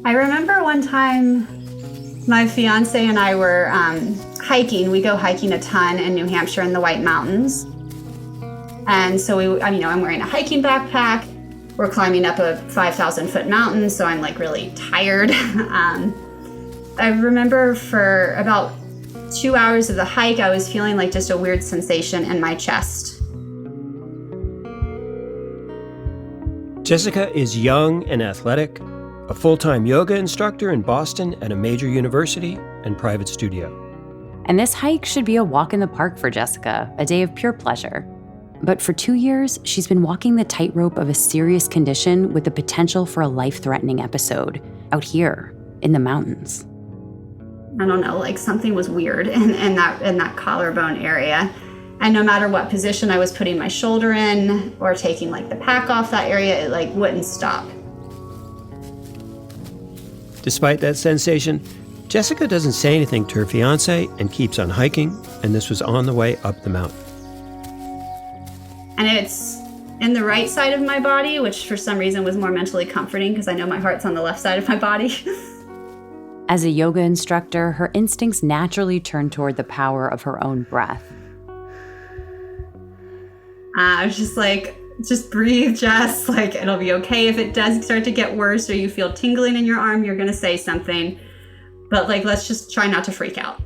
I remember one time my fiance and I were hiking. We go hiking a ton in New Hampshire in the White Mountains. And so I'm wearing a hiking backpack. We're climbing up a 5,000-foot mountain, so I'm like really tired. I remember for about 2 hours of the hike, I was feeling like just a weird sensation in my chest. Jessica is young and athletic, a full-time yoga instructor in Boston at a major university and private studio. And this hike should be a walk in the park for Jessica, a day of pure pleasure. But for 2 years, she's been walking the tightrope of a serious condition with the potential for a life-threatening episode out here in the mountains. I don't know, like something was weird in that collarbone area. And no matter what position I was putting my shoulder in or taking like the pack off that area, it like wouldn't stop. Despite that sensation, Jessica doesn't say anything to her fiancé and keeps on hiking, and this was on the way up the mountain. And it's in the right side of my body, which for some reason was more mentally comforting because I know my heart's on the left side of my body. As a yoga instructor, her instincts naturally turn toward the power of her own breath. I was just like, just breathe, Jess. Like, it'll be okay if it does start to get worse or you feel tingling in your arm, you're going to say something. But like, let's just try not to freak out.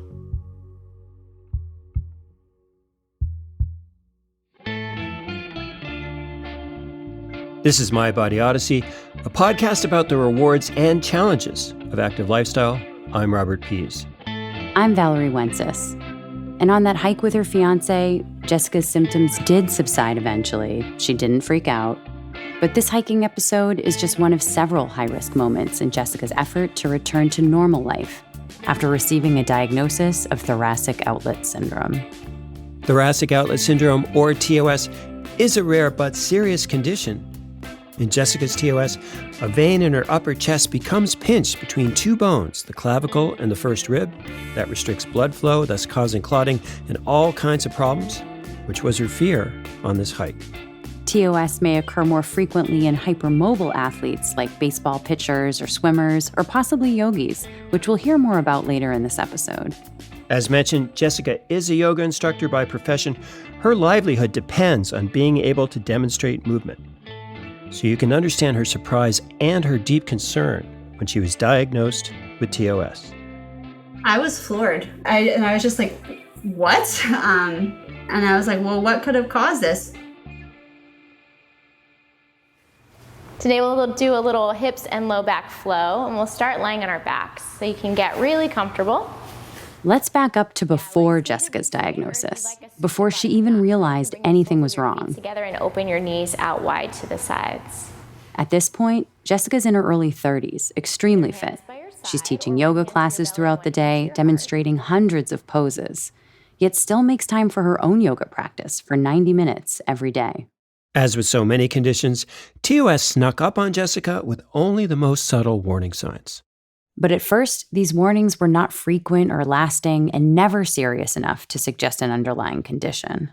This is My Body Odyssey, a podcast about the rewards and challenges of active lifestyle. I'm Robert Pease. I'm Valerie Wences. And on that hike with her fiancé, Jessica's symptoms did subside eventually. She didn't freak out. But this hiking episode is just one of several high-risk moments in Jessica's effort to return to normal life after receiving a diagnosis of Thoracic Outlet Syndrome. Thoracic Outlet Syndrome, or TOS, is a rare but serious condition. In Jessica's TOS, a vein in her upper chest becomes pinched between two bones, the clavicle and the first rib. That restricts blood flow, thus causing clotting and all kinds of problems, which was her fear on this hike. TOS may occur more frequently in hypermobile athletes like baseball pitchers or swimmers, or possibly yogis, which we'll hear more about later in this episode. As mentioned, Jessica is a yoga instructor by profession. Her livelihood depends on being able to demonstrate movement. So you can understand her surprise and her deep concern when she was diagnosed with TOS. I was floored. I was just like, what? And I was like, well, what could have caused this? Today we'll do a little hips and low back flow, and we'll start lying on our backs so you can get really comfortable. Let's back up to before Jessica's diagnosis, before she even realized anything was wrong. Together and open your knees out wide to the sides. At this point, Jessica's in her early 30s, extremely fit. She's teaching yoga classes throughout the day, demonstrating hundreds of poses, yet still makes time for her own yoga practice for 90 minutes every day. As with so many conditions, TOS snuck up on Jessica with only the most subtle warning signs. But at first, these warnings were not frequent or lasting and never serious enough to suggest an underlying condition.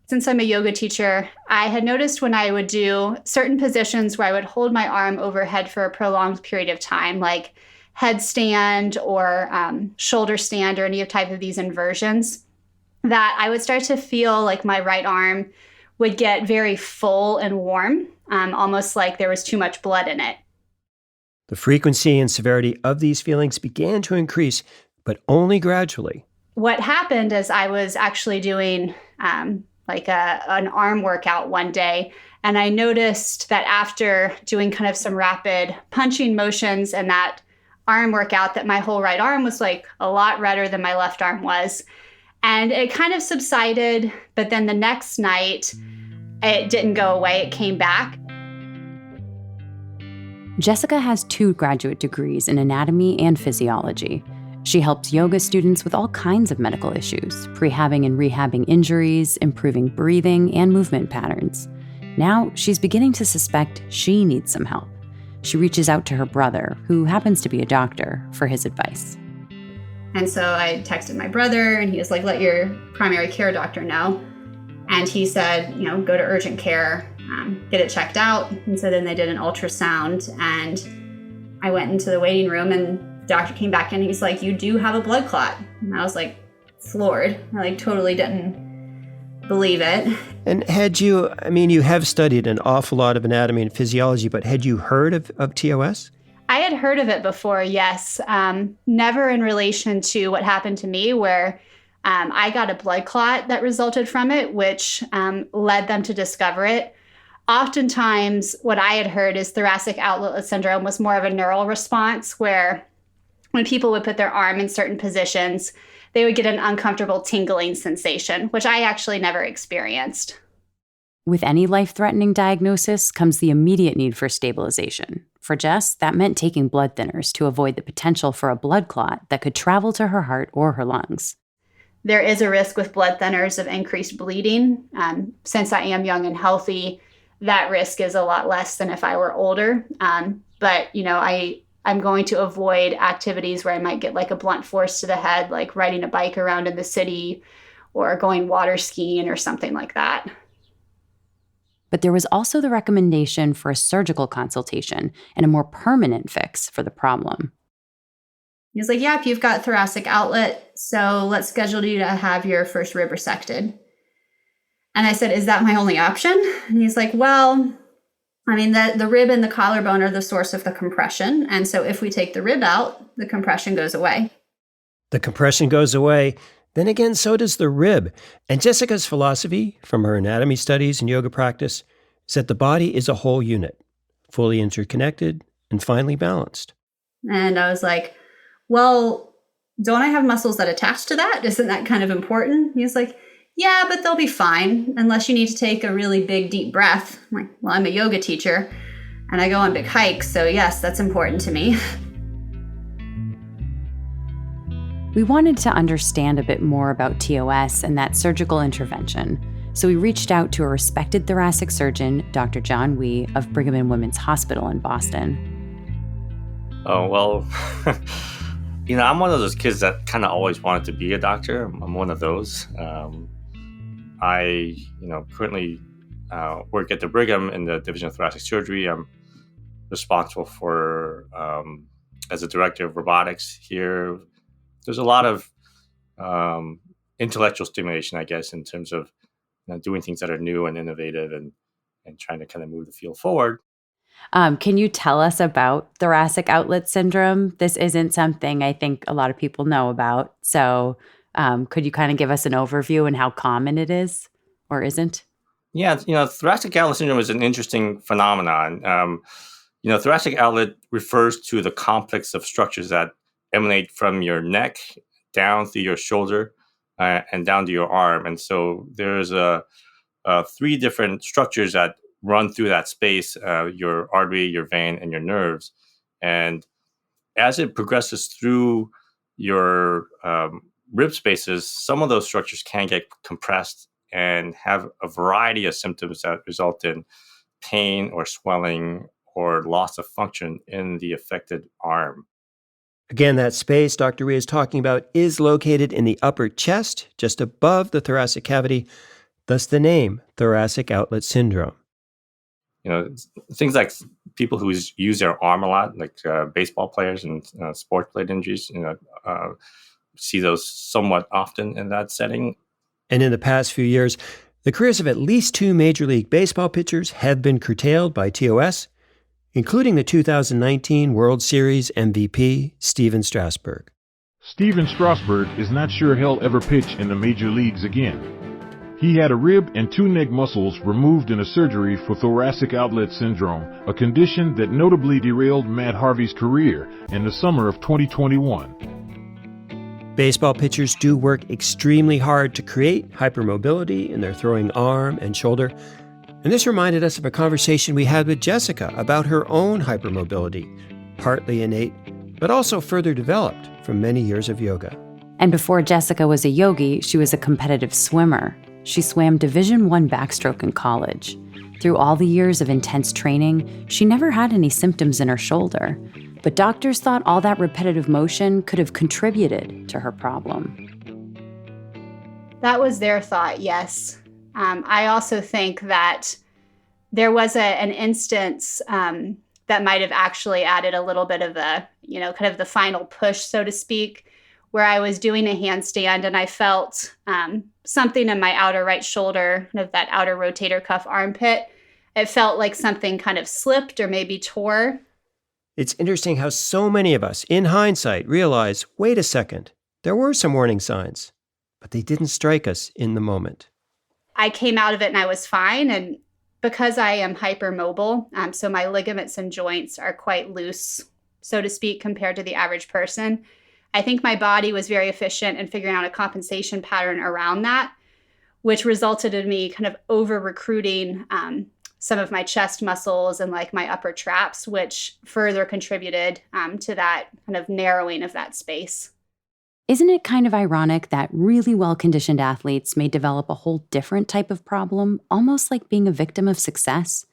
Since I'm a yoga teacher, I had noticed when I would do certain positions where I would hold my arm overhead for a prolonged period of time, like headstand or shoulder stand or any type of these inversions, that I would start to feel like my right arm would get very full and warm, almost like there was too much blood in it. The frequency and severity of these feelings began to increase, but only gradually. What happened is I was actually doing an arm workout one day, and I noticed that after doing kind of some rapid punching motions and that arm workout, that my whole right arm was like a lot redder than my left arm was. And it kind of subsided, but then the next night, it didn't go away. It came back. Jessica has 2 graduate degrees in anatomy and physiology. She helps yoga students with all kinds of medical issues, prehabbing and rehabbing injuries, improving breathing and movement patterns. Now, she's beginning to suspect she needs some help. She reaches out to her brother, who happens to be a doctor, for his advice. And so I texted my brother, and he was like, let your primary care doctor know. And he said, go to urgent care, get it checked out. And so then they did an ultrasound, and I went into the waiting room and the doctor came back in. He's like, you do have a blood clot. And I was like floored. I totally didn't believe it. And you have studied an awful lot of anatomy and physiology, but had you heard of TOS? I had heard of it before, yes. Never in relation to what happened to me, where I got a blood clot that resulted from it, which led them to discover it. Oftentimes, what I had heard is thoracic outlet syndrome was more of a neural response, where when people would put their arm in certain positions, they would get an uncomfortable tingling sensation, which I actually never experienced. With any life-threatening diagnosis comes the immediate need for stabilization. For Jess, that meant taking blood thinners to avoid the potential for a blood clot that could travel to her heart or her lungs. There is a risk with blood thinners of increased bleeding. Since I am young and healthy, that risk is a lot less than if I were older. But I'm going to avoid activities where I might get a blunt force to the head, like riding a bike around in the city or going water skiing or something like that. But there was also the recommendation for a surgical consultation and a more permanent fix for the problem. He was like, yeah, if you've got thoracic outlet, so let's schedule you to have your first rib resected. And I said, is that my only option? And he's like, well, the rib and the collarbone are the source of the compression. And so if we take the rib out, the compression goes away. The compression goes away. Then again, so does the rib. And Jessica's philosophy from her anatomy studies and yoga practice is that the body is a whole unit, fully interconnected and finely balanced. And I was like, well, don't I have muscles that attach to that? Isn't that kind of important? He was like, yeah, but they'll be fine unless you need to take a really big, deep breath. I'm like, well, I'm a yoga teacher and I go on big hikes. So yes, that's important to me. We wanted to understand a bit more about TOS and that surgical intervention, so we reached out to a respected thoracic surgeon, Dr. John Wee of Brigham and Women's Hospital in Boston. Oh, well, I'm one of those kids that kind of always wanted to be a doctor. I'm one of those. I currently work at the Brigham in the Division of Thoracic Surgery. I'm responsible for, as a director of robotics here. There's a lot of intellectual stimulation, I guess, in terms of doing things that are new and innovative and trying to kind of move the field forward. Can you tell us about thoracic outlet syndrome? This isn't something I think a lot of people know about. So could you kind of give us an overview and how common it is or isn't? Yeah, thoracic outlet syndrome is an interesting phenomenon. Thoracic outlet refers to the complex of structures that emanate from your neck down through your shoulder and down to your arm. And so there's three different structures that run through that space, your artery, your vein, and your nerves. And as it progresses through your rib spaces, some of those structures can get compressed and have a variety of symptoms that result in pain or swelling or loss of function in the affected arm. Again, that space Dr. Wee is talking about is located in the upper chest, just above the thoracic cavity, thus the name Thoracic Outlet Syndrome. Things like people who use their arm a lot, like baseball players and sports-related injuries, see those somewhat often in that setting. And in the past few years, the careers of at least 2 Major League Baseball pitchers have been curtailed by TOS, including the 2019 World Series MVP, Steven Strasburg. Steven Strasburg is not sure he'll ever pitch in the major leagues again. He had a rib and 2 neck muscles removed in a surgery for thoracic outlet syndrome, a condition that notably derailed Matt Harvey's career in the summer of 2021. Baseball pitchers do work extremely hard to create hypermobility in their throwing arm and shoulder. And this reminded us of a conversation we had with Jessica about her own hypermobility, partly innate, but also further developed from many years of yoga. And before Jessica was a yogi, she was a competitive swimmer. She swam Division I backstroke in college. Through all the years of intense training, she never had any symptoms in her shoulder. But doctors thought all that repetitive motion could have contributed to her problem. That was their thought, yes. I also think that there was an instance that that might have actually added a little bit of the, kind of the final push, so to speak, where I was doing a handstand and I felt something in my outer right shoulder, kind of that outer rotator cuff armpit. It felt like something kind of slipped or maybe tore. It's interesting how so many of us, in hindsight, realize, wait a second, there were some warning signs, but they didn't strike us in the moment. I came out of it and I was fine. And because I am hypermobile, so my ligaments and joints are quite loose, so to speak, compared to the average person, I think my body was very efficient in figuring out a compensation pattern around that, which resulted in me kind of over-recruiting some of my chest muscles and like my upper traps, which further contributed to that kind of narrowing of that space. Isn't it kind of ironic that really well-conditioned athletes may develop a whole different type of problem, almost like being a victim of success?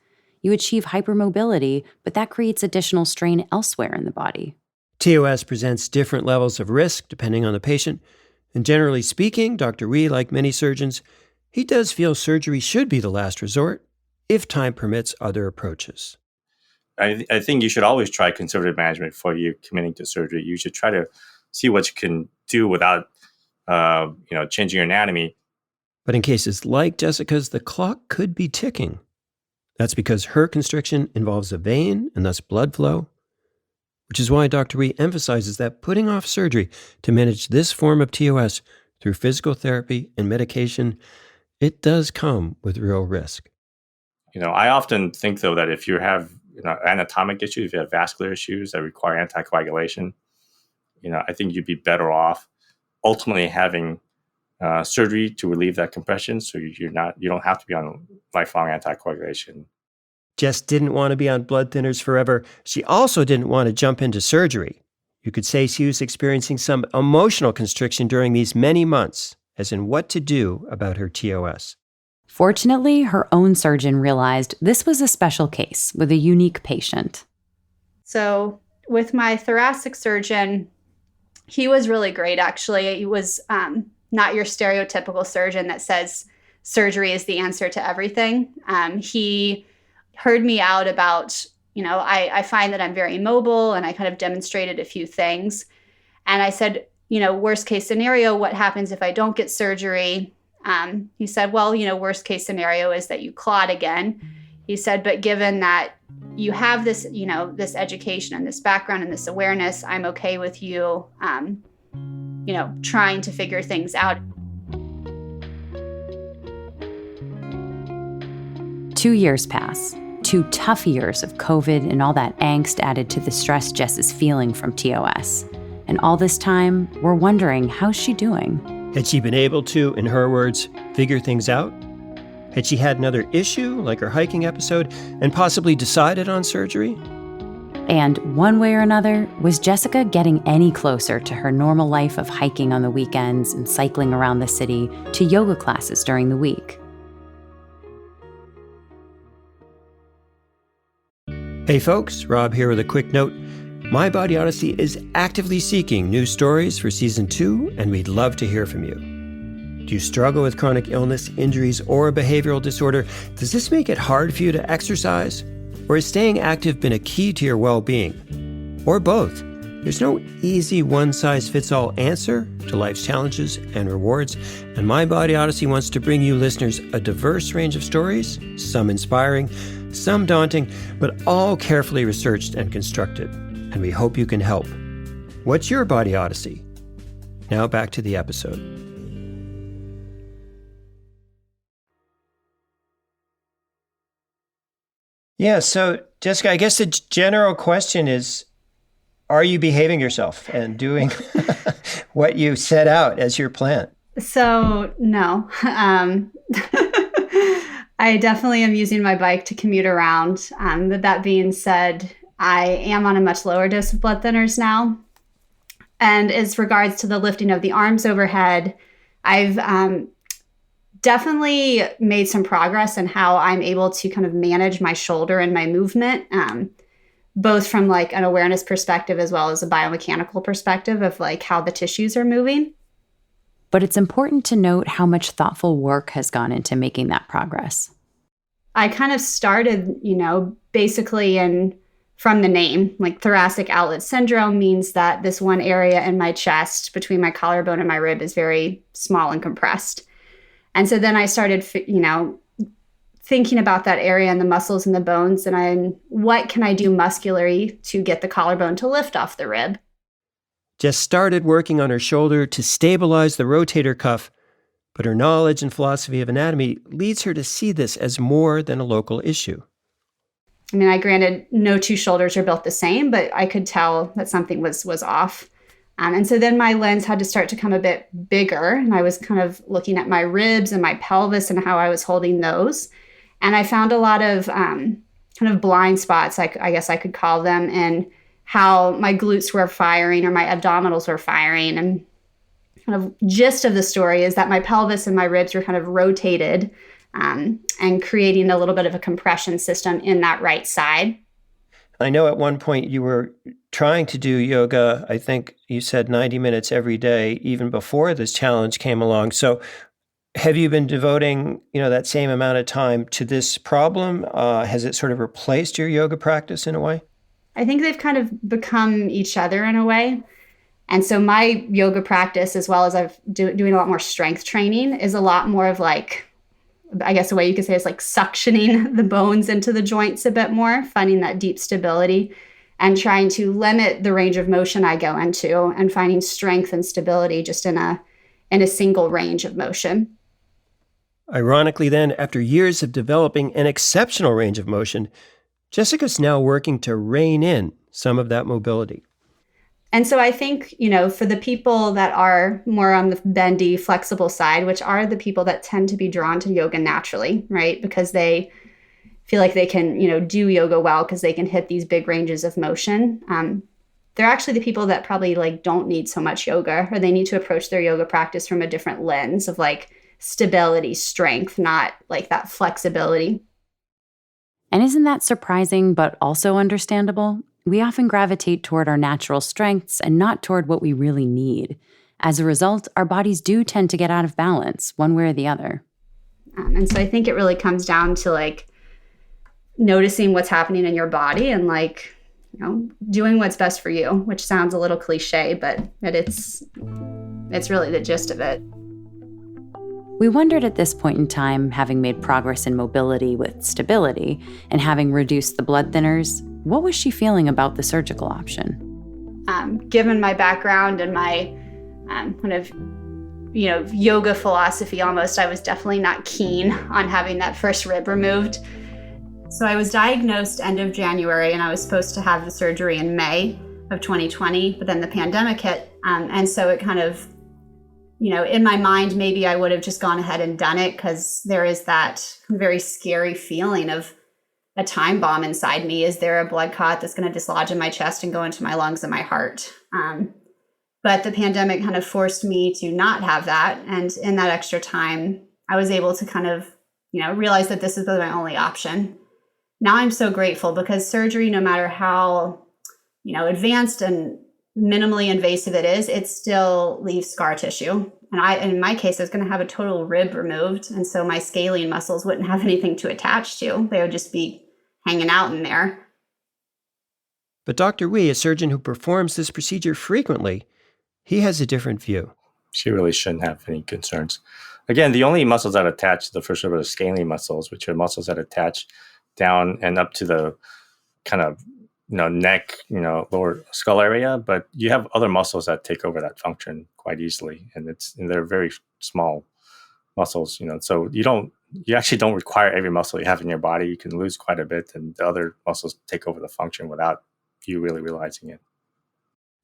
You achieve hypermobility, but that creates additional strain elsewhere in the body. TOS presents different levels of risk depending on the patient, and generally speaking, Dr. Wee, like many surgeons, he does feel surgery should be the last resort if time permits other approaches. I think you should always try conservative management before you committing to surgery. You should try to see what you can do without, changing your anatomy. But in cases like Jessica's, the clock could be ticking. That's because her constriction involves a vein and thus blood flow, which is why Dr. Wee emphasizes that putting off surgery to manage this form of TOS through physical therapy and medication, it does come with real risk. I often think, though, that if you have anatomic issues, if you have vascular issues that require anticoagulation, I think you'd be better off ultimately having surgery to relieve that compression, so you don't have to be on lifelong anticoagulation. Jess didn't want to be on blood thinners forever. She also didn't want to jump into surgery. You could say she was experiencing some emotional constriction during these many months, as in what to do about her TOS. Fortunately, her own surgeon realized this was a special case with a unique patient. So with my thoracic surgeon, he was really great, actually. He was not your stereotypical surgeon that says surgery is the answer to everything. He heard me out about, I find that I'm very mobile, and I kind of demonstrated a few things. And I said, worst case scenario, what happens if I don't get surgery? He said, well, worst case scenario is that you clot again. He said, but given that you have this, this education and this background and this awareness, I'm okay with you, trying to figure things out. 2 years pass. 2 tough years of COVID and all that angst added to the stress Jess is feeling from TOS. And all this time, we're wondering, how's she doing? Had she been able to, in her words, figure things out? Had she had another issue, like her hiking episode, and possibly decided on surgery? And one way or another, was Jessica getting any closer to her normal life of hiking on the weekends and cycling around the city to yoga classes during the week? Hey folks, Rob here with a quick note. My Body Odyssey is actively seeking new stories for Season 2, and we'd love to hear from you. Do you struggle with chronic illness, injuries, or a behavioral disorder? Does this make it hard for you to exercise? Or has staying active been a key to your well-being? Or both? There's no easy one-size-fits-all answer to life's challenges and rewards, and My Body Odyssey wants to bring you listeners a diverse range of stories, some inspiring, some daunting, but all carefully researched and constructed. And we hope you can help. What's your Body Odyssey? Now back to the episode. Yeah, so Jessica, I guess the general question is, are you behaving yourself and doing what you set out as your plan? So, no. I definitely am using my bike to commute around. But that being said, I am on a much lower dose of blood thinners now. And as regards to the lifting of the arms overhead, I've definitely made some progress in how I'm able to kind of manage my shoulder and my movement, both from like an awareness perspective as well as a biomechanical perspective of like how the tissues are moving. But it's important to note how much thoughtful work has gone into making that progress. I kind of started, basically in from the name. Like Thoracic Outlet Syndrome means that this one area in my chest between my collarbone and my rib is very small and compressed. And so then I started, thinking about that area and the muscles and the bones, and what can I do muscularly to get the collarbone to lift off the rib? Jess started working on her shoulder to stabilize the rotator cuff, but her knowledge and philosophy of anatomy leads her to see this as more than a local issue. I mean, granted, no two shoulders are built the same, but I could tell that something was off. And so then my lens had to start to come a bit bigger, and I was kind of looking at my ribs and my pelvis and how I was holding those. And I found a lot of kind of blind spots, I guess I could call them, and how my glutes were firing or my abdominals were firing. And kind of gist of the story is that my pelvis and my ribs were kind of rotated and creating a little bit of a compression system in that right side. I know at one point you were trying to do yoga, I think you said 90 minutes every day, even before this challenge came along. So have you been devoting, that same amount of time to this problem? Has it sort of replaced your yoga practice in a way? I think they've kind of become each other in a way. And so my yoga practice, as well as doing a lot more strength training, is a lot more of like, I guess the way you could say is like suctioning the bones into the joints a bit more, finding that deep stability and trying to limit the range of motion I go into and finding strength and stability just in a single range of motion. Ironically then, after years of developing an exceptional range of motion, Jessica's now working to rein in some of that mobility. And so I think, for the people that are more on the bendy, flexible side, which are the people that tend to be drawn to yoga naturally, right? Because they feel like they can, do yoga well because they can hit these big ranges of motion. They're actually the people that probably don't need so much yoga, or they need to approach their yoga practice from a different lens of stability, strength, not that flexibility. And isn't that surprising but also understandable? We often gravitate toward our natural strengths and not toward what we really need. As a result, our bodies do tend to get out of balance one way or the other. And so I think it really comes down to noticing what's happening in your body and doing what's best for you, which sounds a little cliche, but it's really the gist of it. We wondered at this point in time, having made progress in mobility with stability and having reduced the blood thinners, what was she feeling about the surgical option? Given my background and my yoga philosophy almost, I was definitely not keen on having that first rib removed. So I was diagnosed end of January, and I was supposed to have the surgery in May of 2020, but then the pandemic hit. And so it kind of, in my mind, maybe I would have just gone ahead and done it because there is that very scary feeling of a time bomb inside me. Is there a blood clot that's going to dislodge in my chest and go into my lungs and my heart? But the pandemic kind of forced me to not have that. And in that extra time, I was able to kind of, realize that this is my only option. Now I'm so grateful because surgery, no matter how, advanced and minimally invasive it is, it still leaves scar tissue. And in my case, I was going to have a total rib removed. And so my scalene muscles wouldn't have anything to attach to. They would just be hanging out in there. But Dr. Wee, a surgeon who performs this procedure frequently, he has a different view. She really shouldn't have any concerns. Again, the only muscles that attach to the first rib are the scalene muscles, which are muscles that attach down and up to the kind of neck, lower skull area. But you have other muscles that take over that function quite easily, and they're very small muscles. So you actually don't require every muscle you have in your body. You can lose quite a bit, and the other muscles take over the function without you really realizing it.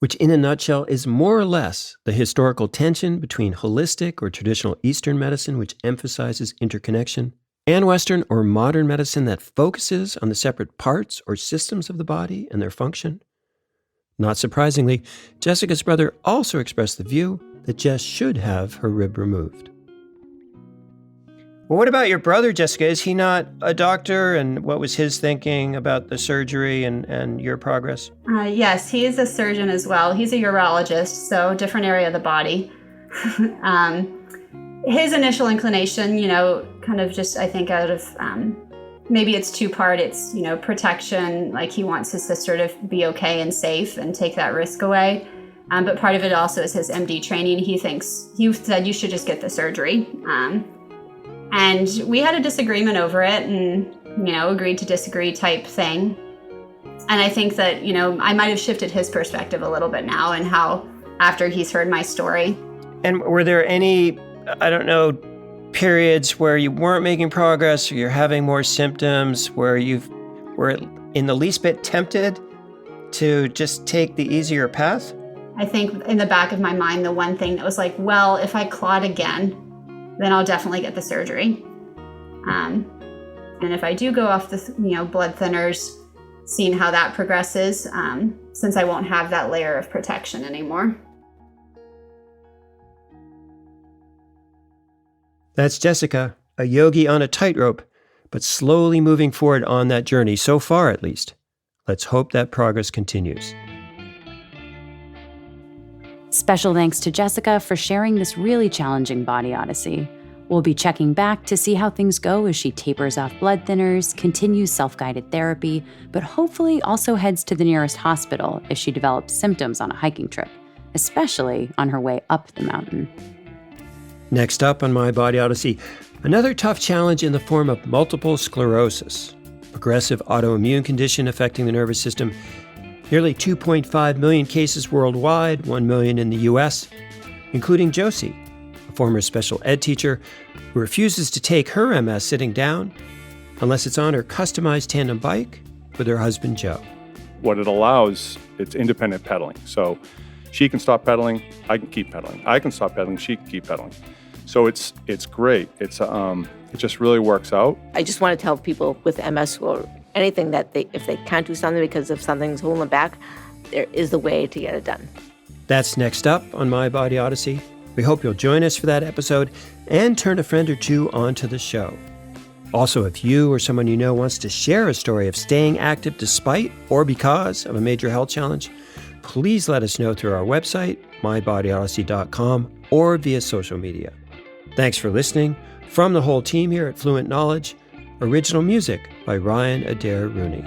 Which in a nutshell is more or less the historical tension between holistic or traditional Eastern medicine, which emphasizes interconnection, and Western or modern medicine that focuses on the separate parts or systems of the body and their function. Not surprisingly, Jessica's brother also expressed the view that Jess should have her rib removed. Well, what about your brother, Jessica? Is he not a doctor? And what was his thinking about the surgery and your progress? Yes, he is a surgeon as well. He's a urologist, so different area of the body. His initial inclination, kind of just, I think, out of maybe it's two-part. It's, protection, like he wants his sister to be okay and safe and take that risk away. But part of it also is his MD training. He said you should just get the surgery. And we had a disagreement over it and, agreed to disagree type thing. And I think that, I might have shifted his perspective a little bit now and how after he's heard my story. And were there any, periods where you weren't making progress or you're having more symptoms where you were in the least bit tempted to just take the easier path? I think in the back of my mind, the one thing that was like, well, if I clot again, then I'll definitely get the surgery. And if I do go off the, blood thinners, seeing how that progresses, since I won't have that layer of protection anymore. That's Jessica, a yogi on a tightrope, but slowly moving forward on that journey, so far at least. Let's hope that progress continues. Special thanks to Jessica for sharing this really challenging body odyssey. We'll be checking back to see how things go as she tapers off blood thinners, continues self-guided therapy, but hopefully also heads to the nearest hospital if she develops symptoms on a hiking trip, especially on her way up the mountain. Next up on My Body Odyssey, another tough challenge in the form of multiple sclerosis, progressive autoimmune condition affecting the nervous system. Nearly 2.5 million cases worldwide, 1 million in the U.S., including Josie, a former special ed teacher who refuses to take her MS sitting down unless it's on her customized tandem bike with her husband, Joe. What it allows, it's independent pedaling. So she can stop pedaling, I can keep pedaling. I can stop pedaling, she can keep pedaling. So it's great. It just really works out. I just want to tell people with MS or anything that if they can't do something because of something's holding them back, there is the way to get it done. That's next up on My Body Odyssey. We hope you'll join us for that episode and turn a friend or two onto the show. Also, if you or someone you know wants to share a story of staying active despite or because of a major health challenge, please let us know through our website, mybodyodyssey.com, or via social media. Thanks for listening. From the whole team here at Fluent Knowledge, original music by Ryan Adair Rooney.